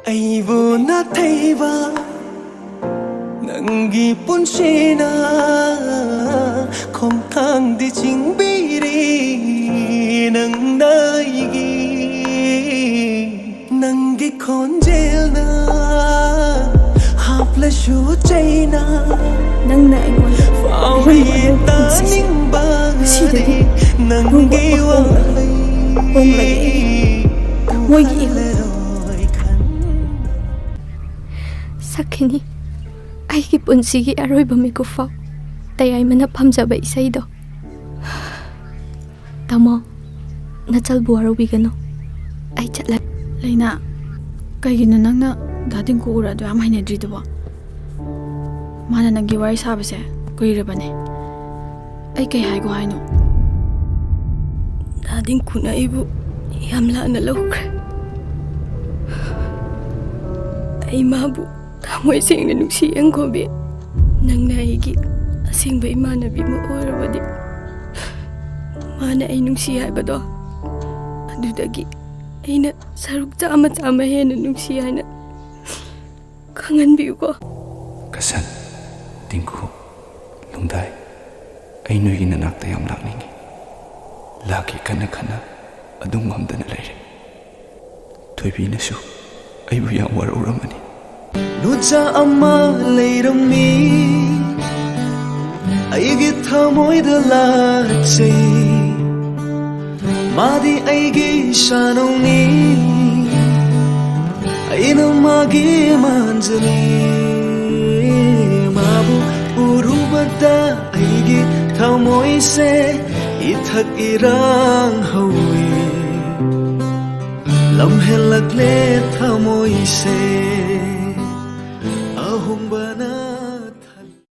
ꯑꯩꯕꯨ ꯅꯥꯊꯩꯕ ꯅꯪꯒꯤ ꯄꯨꯟꯁꯤꯅ ꯈꯣꯡꯊꯥꯡꯗꯤ ꯆꯤꯡꯕꯤꯔꯤ ꯅꯪꯅ ꯑꯩꯒꯤ ꯅꯪꯒꯤ ꯈꯣꯟꯖꯦꯜꯅ ꯍꯥꯞꯂꯁꯨ ꯆꯩꯅ ꯅꯪꯅ ꯑꯩꯉꯣꯟꯗ ꯐꯥꯎꯔꯤ ꯇꯥꯅꯤꯡꯕꯗꯤ ꯅꯪꯒꯤ ꯋꯥꯍꯩ ꯊꯃꯣꯏꯒꯤ ꯁꯛꯈꯤꯅꯤ ꯑꯩꯒꯤ ꯄꯨꯟꯁꯤꯒꯤ ꯑꯔꯣꯏꯕ ꯃꯤꯀꯨꯞ ꯐꯥꯎ ꯇꯌꯥꯏꯃꯅ ꯐꯝꯖꯕ ꯏꯁꯩꯗꯣ ꯇꯥꯃꯣ ꯅꯆꯜꯕꯨ ꯋꯥꯔꯧꯕꯤꯒꯅꯨ ꯑꯩ ꯆꯠꯂꯦ ꯂꯩꯅꯥ ꯀꯩꯒꯤꯅꯣ ꯅꯪꯅ ꯗꯥꯗꯤꯡꯀꯨ ꯎꯔ ꯑꯗꯨ ꯌꯥꯝ ꯍꯩꯅꯗ꯭ꯔꯤꯗꯨꯕꯣ ꯃꯥꯅ ꯅꯪꯒꯤ ꯋꯥꯔꯤ ꯁꯥꯕꯁꯦ ꯀꯨꯏꯔꯕꯅꯦ ꯑꯩ ꯀꯩ ꯍꯥꯏꯒꯣ ꯍꯥꯏꯅꯣ ꯗꯥꯗꯤꯡꯀꯨꯅ ꯑꯩꯕꯨ ꯌꯥꯝ ꯂꯥꯟꯅ ꯂꯧꯈ꯭ꯔꯦ ꯑꯩ ꯃꯥꯕꯨ ꯊꯃꯣꯏ ꯁꯦꯡꯅ ꯅꯨꯡꯁꯤ ꯌꯦꯡꯈꯣꯕꯤ ꯅꯪꯅ ꯑꯩꯒꯤ ꯑꯁꯦꯡꯕ ꯏꯃꯥꯟꯅꯕꯤ ꯑꯃ ꯑꯣꯏꯔꯕꯗꯤ ꯃꯥꯅ ꯑꯩ ꯅꯨꯡꯁꯤ ꯍꯥꯏꯕꯗꯣ ꯑꯗꯨꯗꯒꯤ ꯑꯩꯅ ꯁꯔꯨꯛ ꯆꯥꯝꯃ ꯍꯦꯟꯅ ꯅꯨꯡꯁꯤ ꯍꯥꯏꯅ ꯈꯪꯍꯟꯕꯤꯌꯨꯀꯣ ꯀꯁꯟ ꯇꯤꯡꯀꯨ ꯂꯨꯡꯗꯥꯏ ꯑꯩ ꯅꯣꯏꯒꯤ ꯅꯅꯥꯛꯇ ꯌꯥꯝ ꯂꯥꯛꯅꯤꯡꯉꯤ ꯂꯥꯛꯀꯦ ꯈꯟꯅ ꯈꯟꯅ ꯑꯗꯨꯝ ꯉꯝꯗꯅ ꯂꯩꯔꯦ ꯊꯣꯏꯕꯤꯅꯁꯨ ꯑꯩꯕꯨ ꯌꯥꯝ ꯋꯥꯔꯧꯔꯝꯃꯅꯤ ꯅꯨꯆꯥ ꯑꯃ ꯂꯩꯔꯝꯃꯤ ꯑꯩꯒꯤ ꯊꯃꯣꯏꯗ ꯂꯥꯠꯆꯩ ꯃꯥꯗꯤ ꯑꯩꯒꯤ ꯁꯥꯅꯧꯅꯤ ꯑꯩꯅ ꯃꯥꯒꯤ ꯃꯥꯟꯖꯅꯤ ꯃꯥꯕꯨ ꯎꯔꯨꯕꯗ ꯑꯩꯒꯤ ꯊꯃꯣꯏꯁꯦ ꯏꯊꯛ ꯏꯔꯥꯡ ꯍꯧꯏ ꯂꯝꯍꯦꯜꯂꯛꯂꯦ ꯊꯃꯣꯏꯁꯦ ꯑꯍꯣꯡꯕꯅ